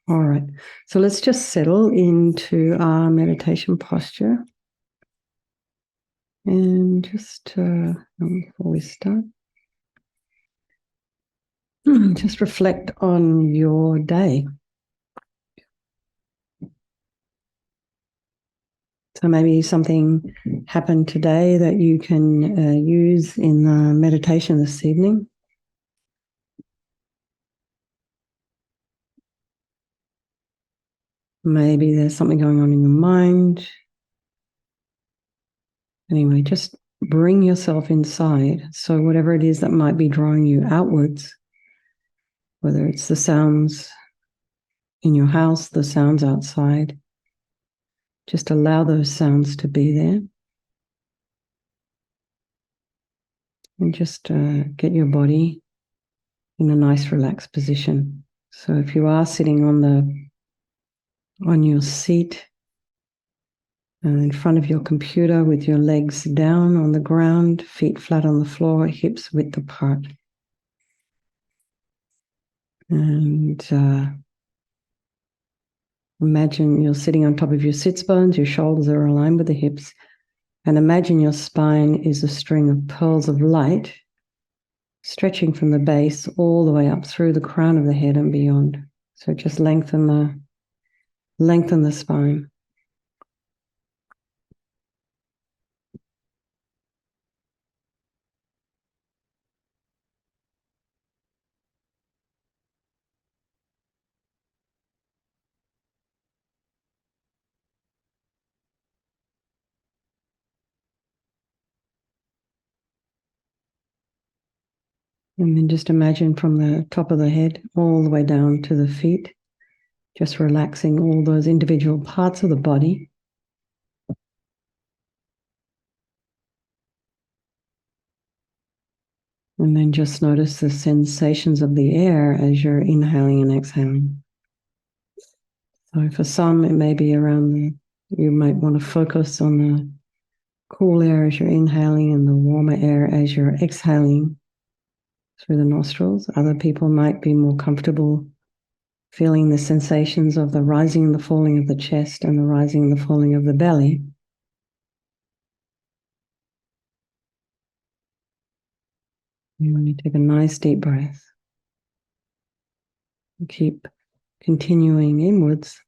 All right. So let's just settle into our meditation posture. And just before we start, just reflect on your day. So maybe something happened today that you can use in the meditation this evening. Maybe there's something going on in your mind. Anyway, just bring yourself inside. So whatever it is that might be drawing you outwards, whether it's the sounds in your house, the sounds outside, just allow those sounds to be there. And just get your body in a nice relaxed position. So if you are sitting on your seat in front of your computer with your legs down on the ground, feet flat on the floor, hips width apart. And imagine you're sitting on top of your sits bones, your shoulders are aligned with the hips, and imagine your spine is a string of pearls of light stretching from the base all the way up through the crown of the head and beyond. So just lengthen the spine. And then just imagine from the top of the head all the way down to the feet, just relaxing all those individual parts of the body. And then just notice the sensations of the air as you're inhaling and exhaling. So for some, it may be you might want to focus on the cool air as you're inhaling and the warmer air as you're exhaling through the nostrils. Other people might be more comfortable feeling the sensations of the rising and the falling of the chest and the rising and the falling of the belly. And you take a nice deep breath. And keep continuing inwards.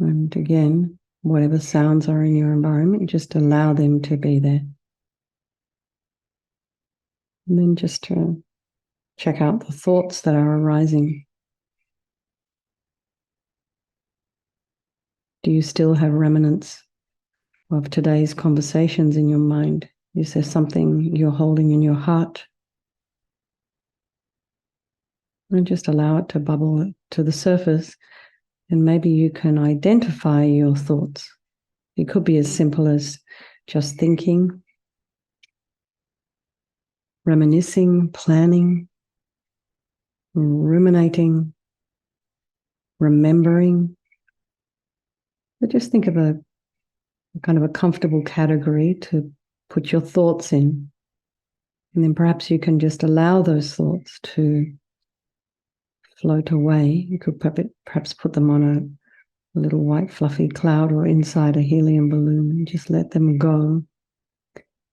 And again, whatever sounds are in your environment, just allow them to be there. And then just to check out the thoughts that are arising. Do you still have remnants of today's conversations in your mind? Is there something you're holding in your heart? And just allow it to bubble to the surface, and maybe you can identify your thoughts. It could be as simple as just thinking, reminiscing, planning, ruminating, remembering. But just think of a kind of a comfortable category to put your thoughts in. And then perhaps you can just allow those thoughts to float away. You could perhaps put them on a little white fluffy cloud or inside a helium balloon and just let them go.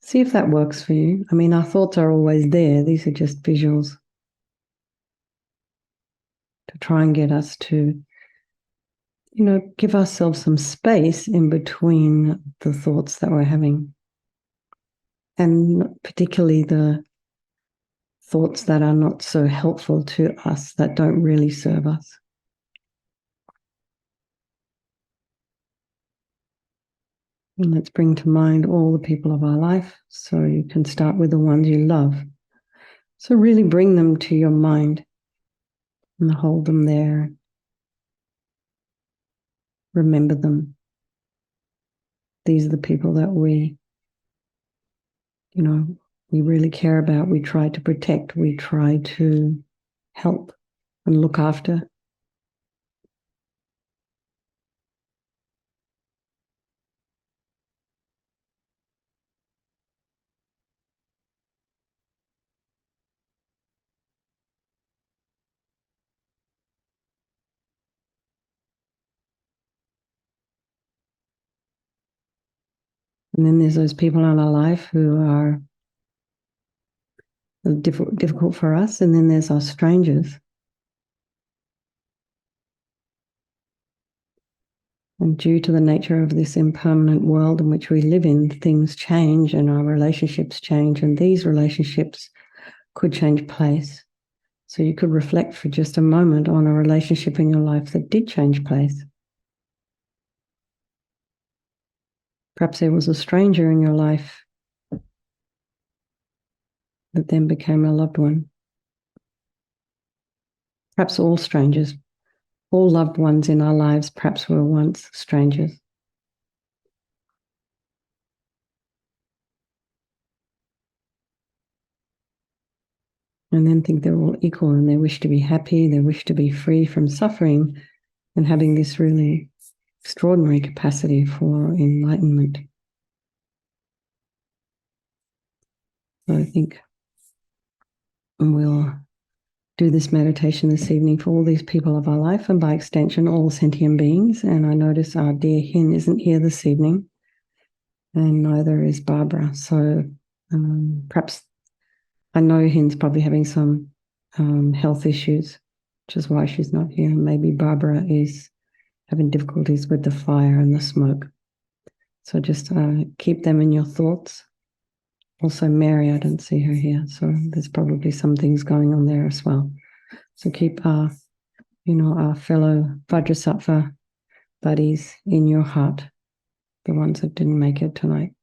See if that works for you. I mean, our thoughts are always there. These are just visuals to try and get us to, give ourselves some space in between the thoughts that we're having. And particularly the thoughts that are not so helpful to us, that don't really serve us. And let's bring to mind all the people of our life. So you can start with the ones you love. So really bring them to your mind and hold them there. Remember them. These are the people that we really care about. We try to protect. We try to help and look after. And then there's those people in our life who are difficult for us, and then there's our strangers. And due to the nature of this impermanent world in which we live in, things change and our relationships change, and these relationships could change place. So you could reflect for just a moment on a relationship in your life that did change place. Perhaps there was a stranger in your life that then became a loved one. Perhaps all strangers, all loved ones in our lives, perhaps were once strangers. And then think they're all equal and they wish to be happy, they wish to be free from suffering and having this really extraordinary capacity for enlightenment. So I think we'll do this meditation this evening for all these people of our life and by extension all sentient beings. And I notice our dear Hin isn't here this evening and neither is Barbara. So perhaps I know Hin's probably having some health issues, which is why she's not here. Maybe Barbara is having difficulties with the fire and the smoke. So just keep them in your thoughts. Also Mary, I don't see her here, so there's probably some things going on there as well. So keep our fellow Vajrasattva buddies in your heart, the ones that didn't make it tonight.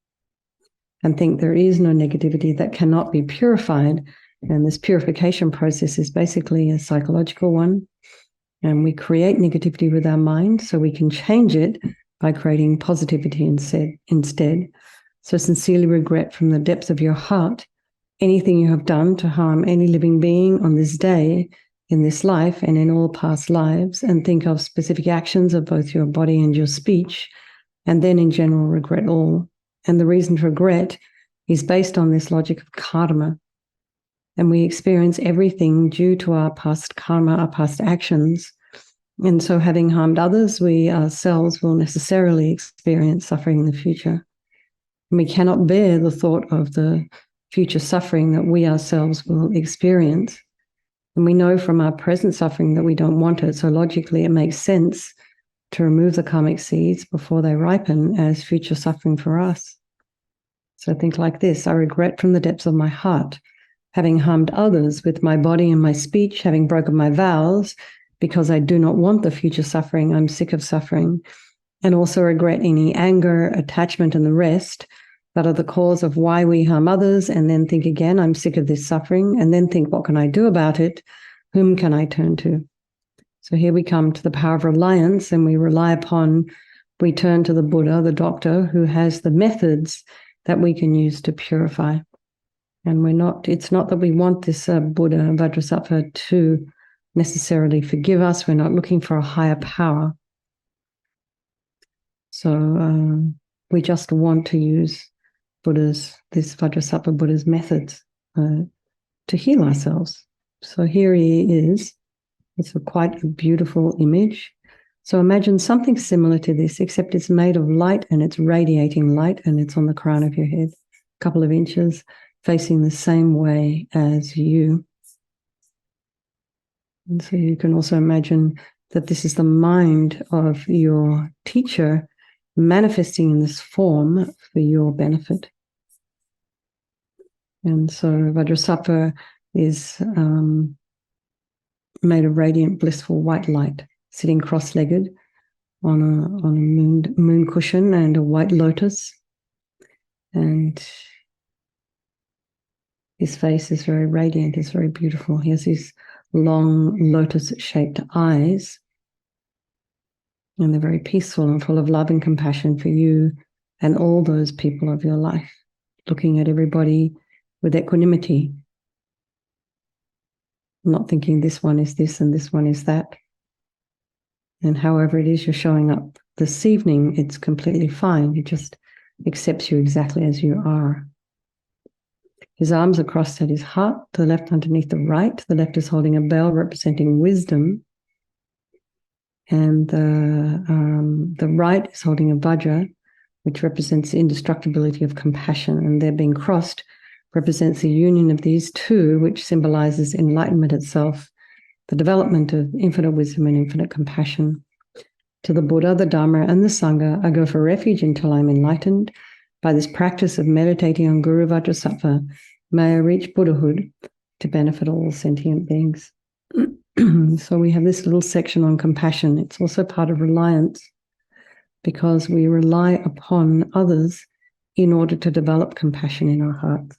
And think there is no negativity that cannot be purified. And this purification process is basically a psychological one. And we create negativity with our mind so we can change it by creating positivity instead. So sincerely regret from the depths of your heart anything you have done to harm any living being on this day, in this life, and in all past lives, and think of specific actions of both your body and your speech, and then in general regret all. And the reason to regret is based on this logic of karma. And we experience everything due to our past karma, our past actions. And so having harmed others, we ourselves will necessarily experience suffering in the future. And we cannot bear the thought of the future suffering that we ourselves will experience. And we know from our present suffering that we don't want it. So logically, it makes sense to remove the karmic seeds before they ripen as future suffering for us. So think like this: I regret from the depths of my heart having harmed others with my body and my speech, having broken my vows, because I do not want the future suffering. I'm sick of suffering. And also regret any anger, attachment, and the rest that are the cause of why we harm others, and then think again, I'm sick of this suffering, and then think, what can I do about it? Whom can I turn to? So here we come to the power of reliance, and we turn to the Buddha, the doctor, who has the methods that we can use to purify. And it's not that we want this Buddha, Vajrasattva, to necessarily forgive us. We're not looking for a higher power. So we just want to use this Vajrasattva Buddha's methods to heal ourselves. So here he is. It's quite a beautiful image. So imagine something similar to this, except it's made of light and it's radiating light and it's on the crown of your head, a couple of inches, facing the same way as you. And so you can also imagine that this is the mind of your teacher manifesting in this form for your benefit. And so Vajrasattva is made of radiant, blissful white light, sitting cross-legged on a moon cushion and a white lotus. And his face is very radiant, it's very beautiful. He has these long lotus-shaped eyes, and they're very peaceful and full of love and compassion for you and all those people of your life, looking at everybody with equanimity, not thinking this one is this and this one is that. And however it is you're showing up this evening, it's completely fine. He just accepts you exactly as you are. His arms are crossed at his heart, the left underneath the right. The left is holding a bell representing wisdom. And the right is holding a vajra, which represents the indestructibility of compassion, and their being crossed represents the union of these two, which symbolizes enlightenment itself, the development of infinite wisdom and infinite compassion. To the Buddha, the Dharma, and the Sangha, I go for refuge until I'm enlightened. By this practice of meditating on Guru Vajrasattva, may I reach Buddhahood to benefit all sentient beings. So we have this little section on compassion. It's also part of reliance, because we rely upon others in order to develop compassion in our hearts.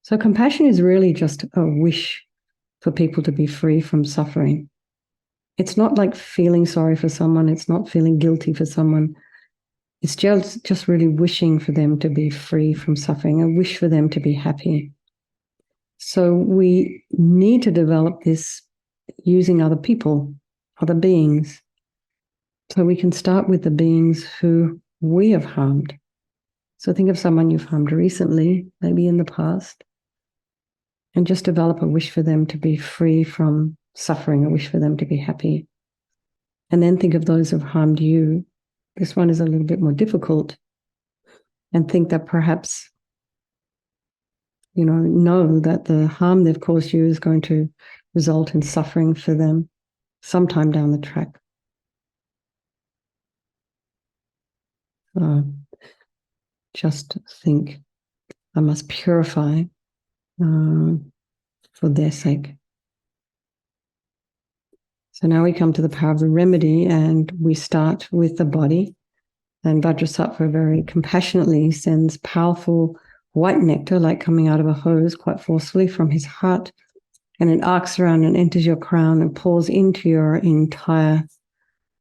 So compassion is really just a wish for people to be free from suffering. It's not like feeling sorry for someone. It's not feeling guilty for someone. It's just really wishing for them to be free from suffering, a wish for them to be happy. So we need to develop this using other people, other beings. So we can start with the beings who we have harmed. So think of someone you've harmed recently, maybe in the past, and just develop a wish for them to be free from suffering, a wish for them to be happy. And then think of those who've harmed you. This one is a little bit more difficult. And think that perhaps, know that the harm they've caused you is going to result in suffering for them sometime down the track. Just think, I must purify for their sake. So now we come to the power of the remedy, and we start with the body. And Vajrasattva very compassionately sends powerful white nectar, like coming out of a hose, quite forcefully from his heart. And it arcs around and enters your crown and pours into your entire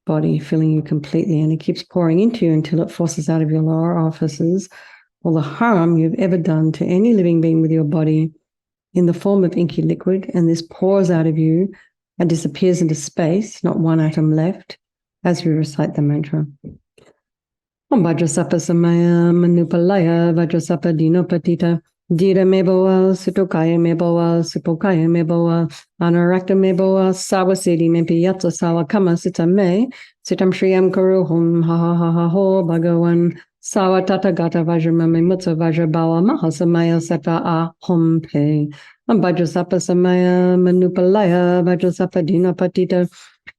body, filling you completely. And it keeps pouring into you until it forces out of your lower orifices all the harm you've ever done to any living being with your body in the form of inky liquid. And this pours out of you and disappears into space, not one atom left, as we recite the mantra. Om Vajrasattva Samaya Manupalaya Vajrasattva Dinopatita Dira Meboa Sutokaya Meboa Supokaya Meboa Anarakta Meboa Sawasedi Mempi Yatsa Sawakama Sita Me Sitam Shriyam Kuruhum Ha Ha Ha Ha Ho Bhagavan Sawa Tata Gata Vajramami Mutsa Vajrabawa Mahasamaya Sata A Hom Pe Om Vajrasattva Samaya Manupalaya Vajrasattva Dinopatita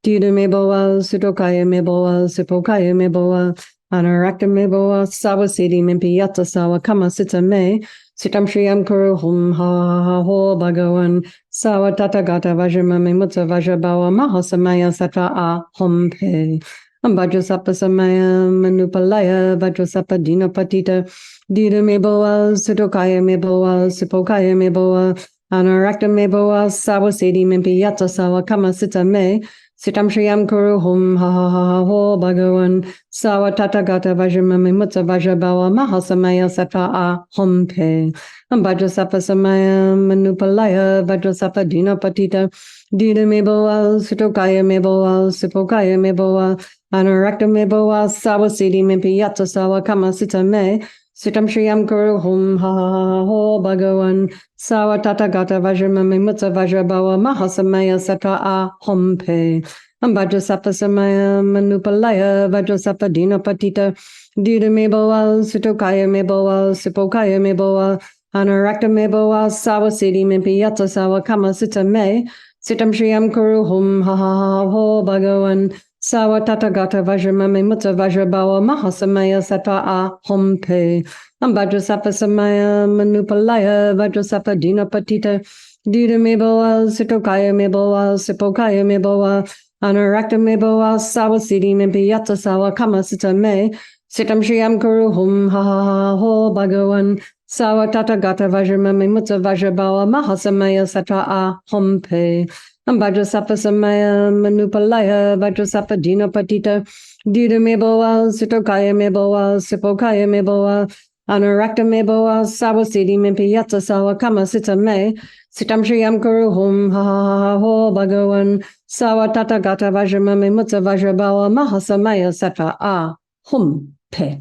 Dira Meboa Sutokaya Meboa Supokaya Meboa Anarakta Meboa Sawasedi Mempi Yatsa Sawakama Sita Me Sitam Shriyam Kuruhum Ha Ha Ha Ho Bhagavan Sawa Tata Gata Vajramami Mutsa Vajrabawa Mahasamaya Sata A Hom Pe Vajrasattva Samaya Manupalaya Vajrasattva Dinopatita Dira Meboa Sutokaya Meboa Supokaya Meboa Anarakta Meboa Sawasedi Mempi Yatsa Sawakama Sita Me Sitam Shriyam Kuruhum Ha Ha Ha Ho Bhagavan Sawa Tata Gata Vajramami Mutsa Vajrabawa Mahasamaya Sata A Hom Pe Vajrasattva Samaya Manupalaya Vajrasattva Dinopatita Dira Meboa Sutokaya Meboa Supokaya Meboa Anarakta Meboa Sawasedi Mempi Yatsa Sawakama Sita Me Sitam Shriyam Kuruhum Ha Ha Ha Ho Bhagavan Sawa Tata Gata Vajramami Mutsa Vajrabawa Mahasamaya Sata A Hom Pe Vajrasattva Samaya Manupalaya Vajrasattva Dinopatita Dira Meboa Sutokaya Meboa Supokaya Meboa Anarakta Meboa Sawasedi Mempi Yatsa Sawakama Sita Me Sitam Shriyam Kuruhum Ha Ha Ha Ho Bhagavan Sawa Tata Gata Vajramami Mutsa Vajrabawa Mahasamaya Sata A Hom Pe Vajrasattva Samaya Manupalaya Vajrasattva Dinopatita Dira Meboa Sutokaya Meboa Supokaya Meboa Anarakta Meboa Sawasedi Mempi Yatsa Sawakama Sita Me Sitam Shriyam Kuruhum Ha Ha Ha Ho Bhagavan Sawa Tata Gata Vajramami Mutsa Vajrabawa Mahasamaya Sata A Hom Pe Vajrasattva Samaya Manupalaya Vajrasattva Dinopatita Dira Meboa Sutokaya Meboa Supokaya Meboa Anarakta Meboa Sawasedi Mempi Yatsa Sawakama Sita Me Sitam Shriyam Kuruhum Ha Ha Ha Ho Bhagavan Sawa Tata Gata Vajramami Mutsa Vajrabawa Mahasamaya Sata A Hom Pe.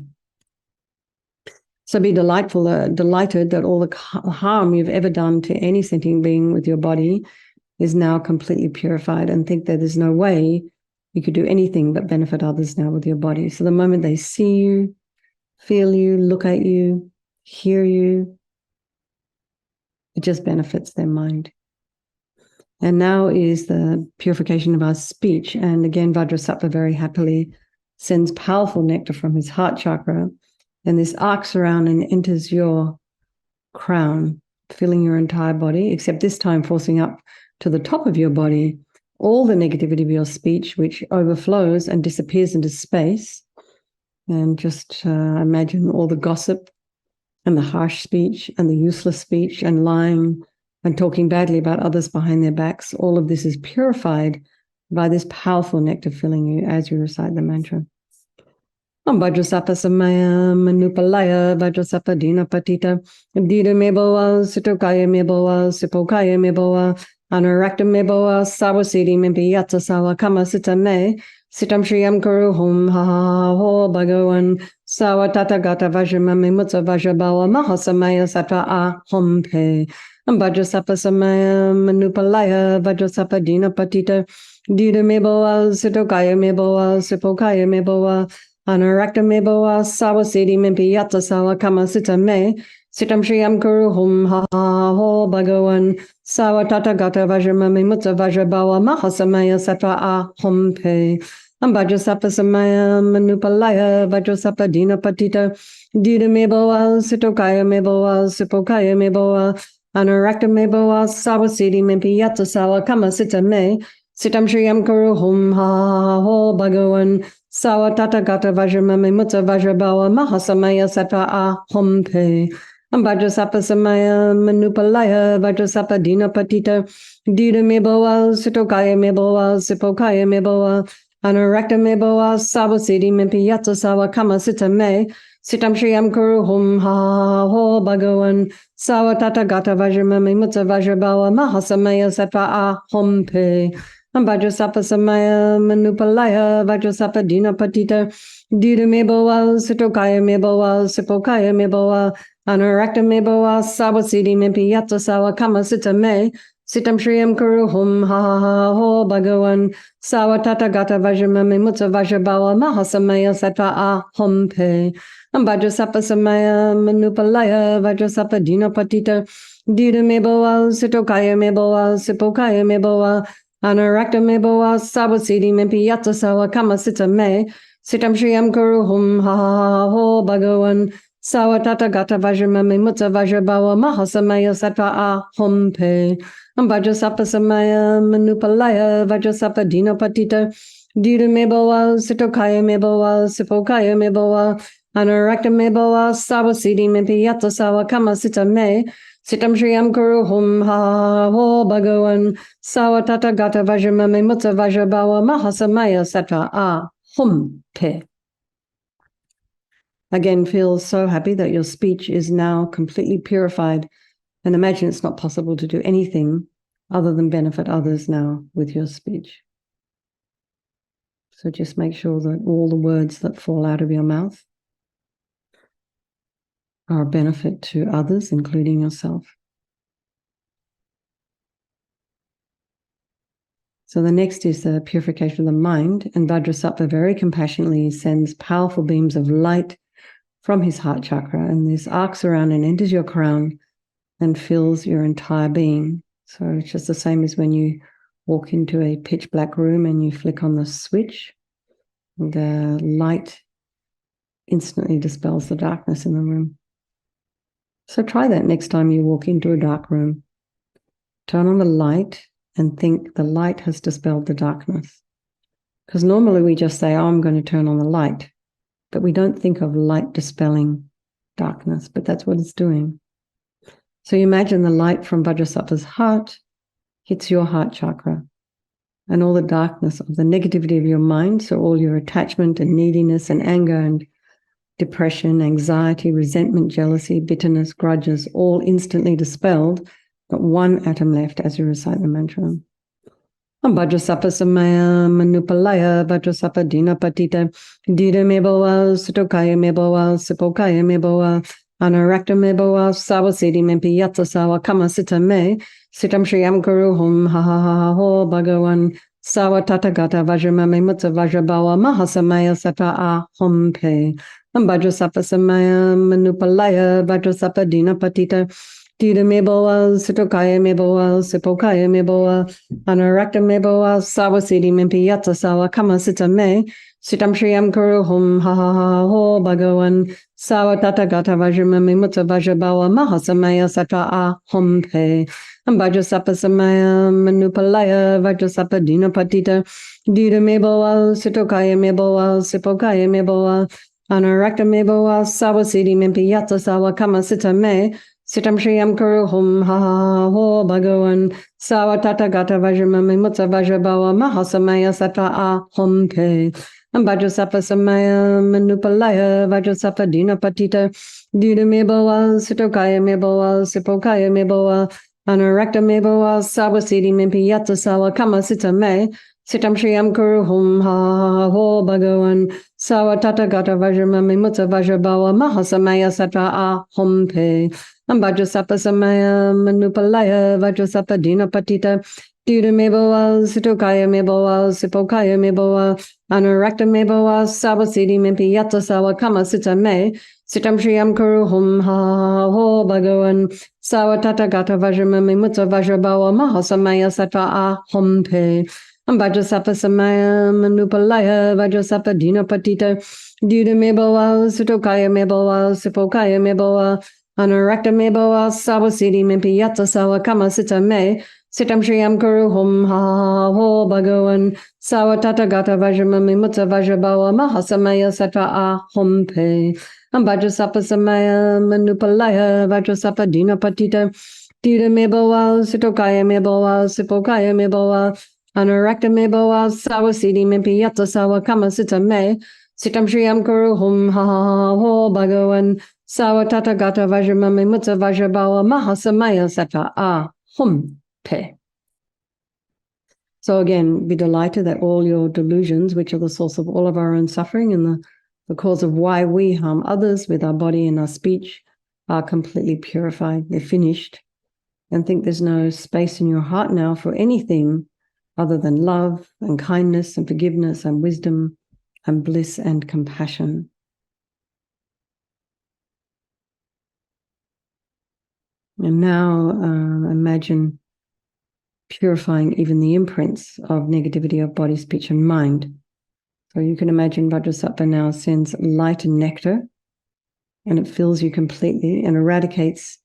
So be delighted that all the harm you've ever done to any sentient being with your body is now completely purified, and think that there's no way you could do anything but benefit others now with your body. So the moment they see you, feel you, look at you, hear you. It just benefits their mind. And now is the purification of our speech. And again, Vajrasattva very happily sends powerful nectar from his heart chakra. And this arcs around and enters your crown, filling your entire body, except this time forcing up to the top of your body all the negativity of your speech, which overflows and disappears into space. And just imagine all the gossip and the harsh speech and the useless speech and lying and talking badly about others behind their backs. All of this is purified by this powerful nectar filling you as you recite the mantra. Om Vajrasappa Samaya Manupalaya Vajrasappa Dina Patita Dida Meboa Sitokaya Meboa Sipokaya Meboa Anarakta Meboa Sawasidi Mimpiyatsa Sawa Kama Sita Me Sitam Shriyam Kuru Hum Ha Ha Ho Bhagawan Sawa Tata Gata Vajramami Mutsa Vajrabawa Mahasamaya Sattva A Hum Pe Vajrasappa Samaya Manupalaya Vajrasappa Dina Patita Dida Meboa Sitokaya Meboa Sipokaya Meboa Anarakta Meboa Sawasidi Mimpiyatsa Sawa Kama Sita Me Sitam Shriyam Kuru Hum Ha Ha Ho Bhagawan Sawa Tata Gata Vajramami Mutsa Vajrabawa Mahasamaya Sattva A Hum Pe Vajrasappa Samaya Manupalaya Vajrasappa Dina Patita Dida Meboa Sitokaya Meboa Sipokaya Meboa Anarakta Meboa Sawasidi Mimpiyatsa Sawa Kama Sita Me Sitam Shriyam Kuru Hum Ha Ha Ho Bhagawan Sawa Tata Gata Vajramami Mutsa Vajrabawa Mahasamaya Sattva A Hum Pe Vajrasappa Samaya Manupalaya Vajrasappa Dina Patita Dida Meboa Sitokaya Meboa Sipokaya Meboa Anarakta Meboa Sawasidi Mimpiyatsa Sawa Kama Sita Me Sitam Shriyam Kuru Hum Ha Ha Ho Bhagawan Sawa Tata Gata Vajramami Mutsa Vajrabawa Mahasamaya Sattva A Hum Pe Vajrasappa Samaya Manupalaya Vajrasappa Dina Patita Dida Meboa Sitokaya Meboa Sipokaya Meboa Anarakta Meboa Sawasidi Mimpiyatsa Sawa Kama Sita Me Sitam Shriyam Kuru Hum Ha Ha Ho Bhagawan Sawa Tata Gata Vajramami Mutsa Vajrabawa Mahasamaya Sattva A Hum Pe Vajrasappa Samaya Manupalaya Vajrasappa Dina Patita Dida Meboa Sitokaya Meboa Sipokaya Meboa Anarakta Meboa Sawasidi Mimpiyatsa Sawa Kama Sita Me Sitam Shriyam Kuru Hum Ha Ha Ho Bhagawan Sawa Tata Gata Vajramami Mutsa Vajrabawa Mahasamaya Sattva A Hum Pe Vajrasappa Samaya Manupalaya Vajrasappa Dina Patita Dida Meboa Sitokaya Meboa Sipokaya Meboa Anarakta Meboa Sawasidi Mimpiyatsa Sawa Kama Sita Me Sitam Shriyam Kuru Hum Ha Ha Ho Bhagawan Sawa Tata Gata Vajramami Mutsa Vajrabawa Mahasamaya Sattva A Hum Pe. Again, feel so happy that your speech is now completely purified, and imagine it's not possible to do anything other than benefit others now with your speech. So just make sure that all the words that fall out of your mouth are a benefit to others, including yourself. So the next is the purification of the mind, and Vajrasattva very compassionately sends powerful beams of light from his heart chakra, and this arcs around and enters your crown and fills your entire being. So it's just the same as when you walk into a pitch black room and you flick on the switch, the light instantly dispels the darkness in the room. So try that next time you walk into a dark room. Turn on the light and think the light has dispelled the darkness. Because normally we just say, oh, I'm going to turn on the light. But we don't think of light dispelling darkness, but that's what it's doing. So you imagine the light from Vajrasattva's heart hits your heart chakra, and all the darkness of the negativity of your mind, so all your attachment and neediness and anger and depression, anxiety, resentment, jealousy, bitterness, grudges, all instantly dispelled, not one atom left as you recite the mantra. Vajrasappa Samaya Manupalaya Vajrasappa Dina Patita Dida Meboa Sutokaya Meboa Sipokaya Meboa Anarakta Meboa Sawasidi Mimpiyatsa Sawa Kama Sita Me Sitam Shriyam Kuru Hum Ha Ha Ha Ho Bhagawan Sawa Tata Gata Vajramami Mutsa Vajrabawa Mahasamaya Sattva A Hum Pe Vajrasapa Samaya Manupalaya Vajrasapa Dina Patita Dida Meboa Sitokaya Meboa Sipokaya Meboa Anarakta Meboa Sawasidi Mimpiyata Sawa Kama Sita Me Sitam Shriyam Kuru Hum Ha Ha Ha Ho Bhagawan Sawa Tata Gata Vajrama Mimuta Vajrabawa Mahasamaya Sata A Hum Pe Vajrasapa Samaya Manupalaya Vajrasapa Dina Patita Dida Meboa Sitokaya Meboa Sipokaya Meboa Anarakta Meboa Sawasidi Mimpiyata Sawa Kama Sita Me Sitam Shriyam Kuru Hum Ha Ha Ho Bhagawan Sawa Tata Gata Vajrama Mimutsa Vajrabawa Mahasamaya Sata A Hum Pe Vajrasapa Samaya Manupalaya Vajrasapa Dina Patita Dida Meboa Sitokaya Meboa Sipokaya Meboa Anarakta Meboa Sawasidi Mimpiyata Sawa Kama Sita Me Sitam Shriyam Kuru Hum Ha Ha Ho Bhagawan Sawa Tata Gata Vajrama Mimutsa Vajrabawa Mahasamaya Sata A Hum Pe Vajrasapa Samaya Manupalaya Vajrasapa Dina Patita Dida Meboa Sitokaya Meboa Sipokaya Meboa Anarakta Meboa Sawasidi Mimpiyata Sawa Kama Sita Me Sitam Shriyam Kuru Hum Ha Ha Ho Bhagawan Sawa Tata Gata Vajrama Mimutsa Vajrabawa Mahasamaya Sata A Hum Pe Vajrasapa Samaya Manupalaya Vajrasapa Dina Patita Dida Meboa Sitokaya Meboa Sipokaya Meboa Anarakta Meboa Sawasidi Mimpiyata Sawa Kama Sita Me Sitam Shriyam Kuru Hum Ha Ha Ho Bhagawan Sawa Tata Gata Vajrama Mimutsa Vajrabawa Mahasamaya Sata A Hum Pe Vajrasapa Samaya Manupalaya Vajrasapa Dina Patita Dida Meboa Sitokaya Meboa Sipokaya Meboa Anarakta Meboa Sawasidi Mimpiyata Sawa Kama Sita Me Sitam Shriyam Kuru Hum Ha Ha Ho Bhagawan Sawa Tata Gata Vajrama Mimutsa Vajrabawa Mahasamaya Sata A Hum Pe. So again, be delighted that all your delusions, which are the source of all of our own suffering and the cause of why we harm others with our body and our speech, are completely purified. They're finished. And think there's no space in your heart now for anything other than love and kindness and forgiveness and wisdom and bliss and compassion. And now imagine purifying even the imprints of negativity of body, speech, and mind. So you can imagine Vajrasattva now sends light and nectar, and it fills you completely and eradicates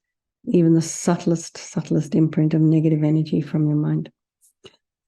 even the subtlest imprint of negative energy from your mind.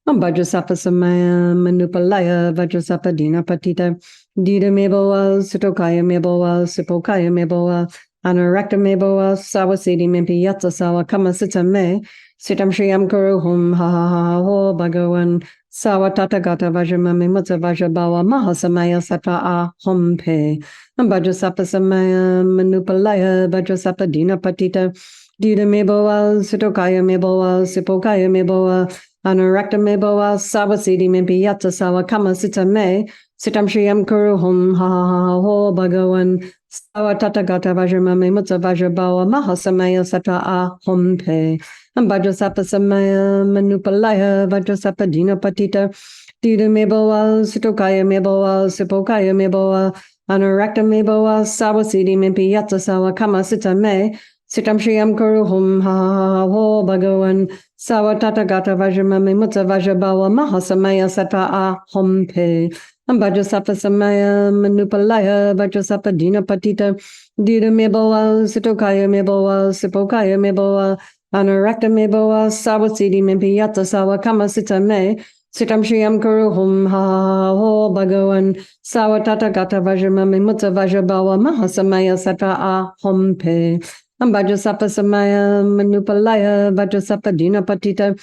Vajrasapa Samaya Manupalaya Vajrasapa Dina Patita Dida Meboa Sitokaya Meboa Sipokaya Meboa Anarakta Meboa Sawasidi Mimpiyata Sawa Kama Sita Me Sitam Shriyam Kuru Hum Ha Ha Ha Ho Bhagawan Sawa Tata Gata Vajrama Mimutsa Vajrabawa Mahasamaya Sata A Hum Pe Vajrasapa Samaya Manupalaya Vajrasapa Dina Patita Dida Meboa Sitokaya Meboa Sipokaya Meboa Anarakta Meboa Sawasidi Mimpiyata Sawa Kama Sita Me Sitam Shriyam Kuru Hum Ha Ha Ha Ho Bhagawan Sawa Tata Gata Vajrama Mimutsa Vajrabawa Mahasamaya Sata A Hum Pe Vajrasapa Samaya Manupalaya Vajrasapa Dina Patita Dida Meboa Sitokaya Meboa Sipokaya Meboa Anarakta Meboa Sawasidi Mimpiyata Sawa Kama Sita Me Sitam Shriyam Kuru Hum Ha Ha Ho Bhagawan Sawa Tata Gata Vajrama Mimutsa Vajrabawa Mahasamaya Sata A Hum Pe Vajrasapa Samaya Manupalaya Vajrasapa Dina Patita Dida Meboa Sitokaya Meboa Sipokaya Meboa Anarakta Meboa Sawasidi Mimpiyata Sawa Kama Sita Me Sitam Shriyam Kuru Hum Ha Ha Ho Bhagawan Sawa Tata Gata Vajrama Mimutsa Vajrabawa Mahasamaya Sata A Hum Pe Vajrasapa Samaya Manupalaya Vajrasapa Dina Patita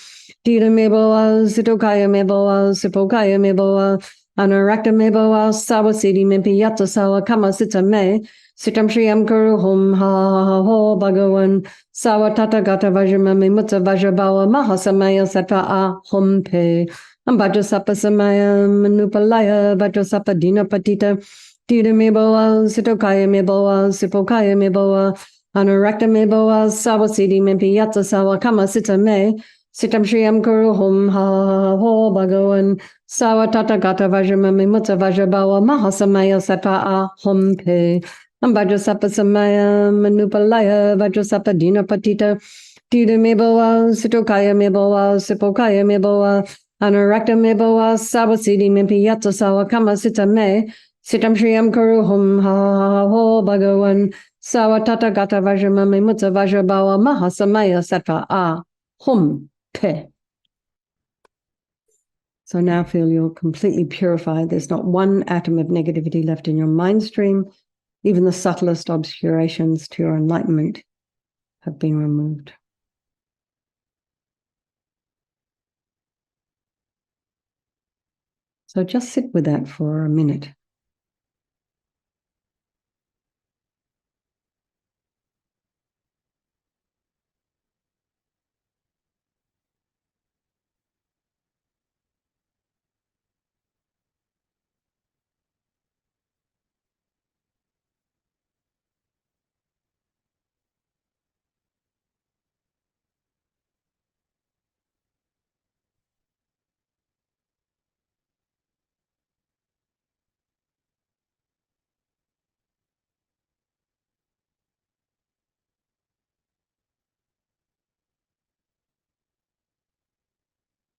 Dida Meboa Sitokaya Meboa Sipokaya Meboa Anarakta Meboa Sawasidi Mimpiyata Sawa Kama Sita Me Sitam Shriyam Kuru Hum Ha Ha Ho Bhagawan Sawa Tata Gata Vajrama Mimutsa Vajrabawa Mahasamaya Sata A Hum Pe Vajrasapa Samaya Manupalaya Vajrasapa Dina Patita Dida Meboa Sitokaya Meboa Sipokaya Meboa Anarakta Meboa Sawasidi Mimpiyata Sawa Kama Sita Me Sitam Shriyam Kuru Hum Ha Ho Bhagavan Sawatata Gata Vajramami Mutta Vajrabawa Mahasamaya Sata Hum Pe Vajrasapa Samaya Manupalaya Vajrasapa Dina Patita Tida Mebawa Sitokaya Mebawa Sipokaya Mebawa Anurakta Mebawa Sabasidi Mimpi Yatsa Sawa Kama Sita Me Sitam Shriyam Kuru Hum Ha Ho Bhagavan Sawatata Gata Vajramami Mutta Vajrabawa Mahasamaya Sata Hum Pe. So now feel you're completely purified. There's not one atom of negativity left in your mind stream. Even the subtlest obscurations to your enlightenment have been removed. So just sit with that for a minute.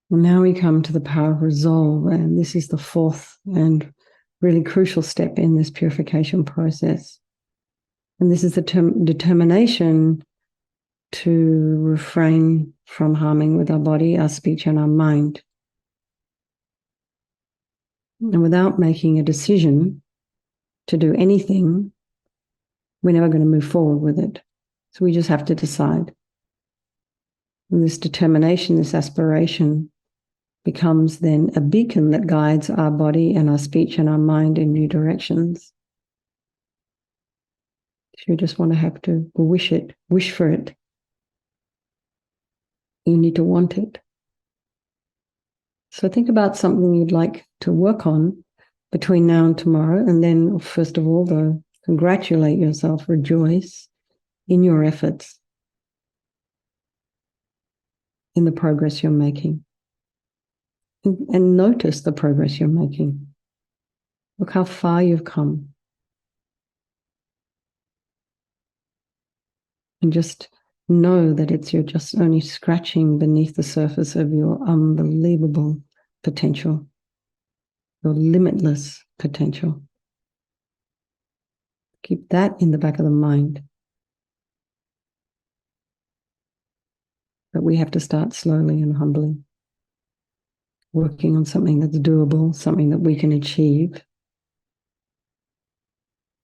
Well, now we come to the power of resolve, and this is the fourth and really crucial step in this purification process. And this is the determination to refrain from harming with our body, our speech, and our mind. And without making a decision to do anything, we're never going to move forward with it. So we just have to decide. And this determination, this aspiration, becomes then a beacon that guides our body and our speech and our mind in new directions. If you just want to have to wish for it, you need to want it. So think about something you'd like to work on between now and tomorrow, and then first of all, congratulate yourself, rejoice in your efforts, in the progress you're making. And notice the progress you're making. Look how far you've come. And just know that you're just only scratching beneath the surface of your unbelievable potential, your limitless potential. Keep that in the back of the mind. But we have to start slowly and humbly, working on something that's doable, something that we can achieve,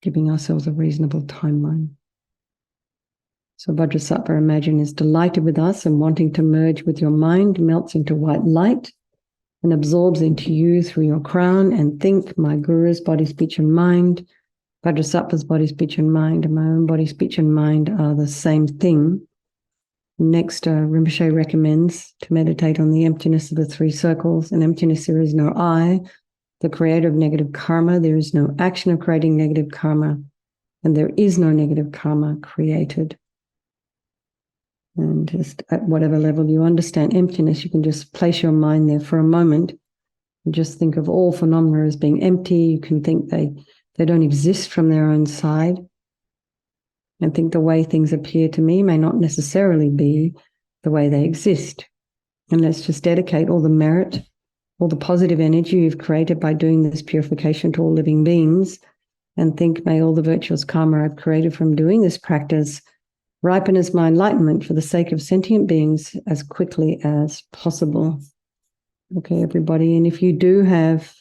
giving ourselves a reasonable timeline. So Vajrasattva, imagine, is delighted with us and wanting to merge with your mind, melts into white light and absorbs into you through your crown, and think, my guru's body, speech, and mind, Vajrasattva's body, speech, and mind, and my own body, speech, and mind are the same thing. Next, Rinpoche recommends to meditate on the emptiness of the three circles. In emptiness, there is no I, the creator of negative karma. There is no action of creating negative karma, and there is no negative karma created. And just at whatever level you understand emptiness, you can just place your mind there for a moment and just think of all phenomena as being empty. You can think they don't exist from their own side, and think the way things appear to me may not necessarily be the way they exist. And let's just dedicate all the merit, all the positive energy you've created by doing this purification to all living beings, and think, may all the virtuous karma I've created from doing this practice ripen as my enlightenment for the sake of sentient beings as quickly as possible. Okay, everybody. And if you do have,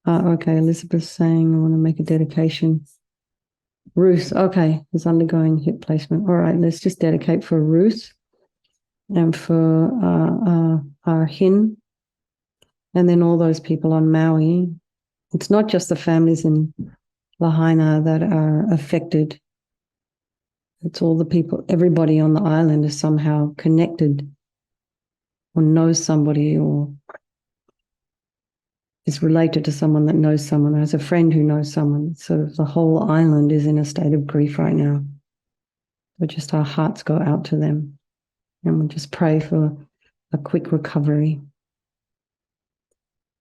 okay, Elizabeth's saying, I want to make a dedication. Ruth, okay, is undergoing hip placement. All right, let's just dedicate for Ruth and for our Hin, and then all those people on Maui. It's not just the families in Lahaina that are affected. It's all the people, everybody on the island is somehow connected or knows somebody or is related to someone that knows someone, or has a friend who knows someone. So the whole island is in a state of grief right now. But just our hearts go out to them. And we just pray for a quick recovery.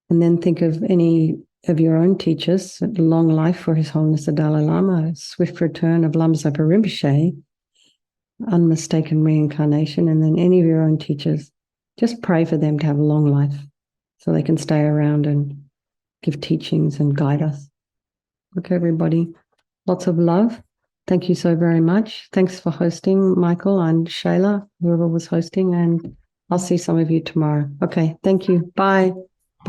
And then think of any of your own teachers, long life for His Holiness the Dalai Lama, swift return of Lama Zopa Rinpoche, unmistaken reincarnation, and then any of your own teachers. Just pray for them to have a long life so they can stay around and give teachings and guide us. Okay, everybody. Lots of love. Thank you so very much. Thanks for hosting, Michael and Shayla, whoever was hosting, and I'll see some of you tomorrow. Okay, thank you. Bye.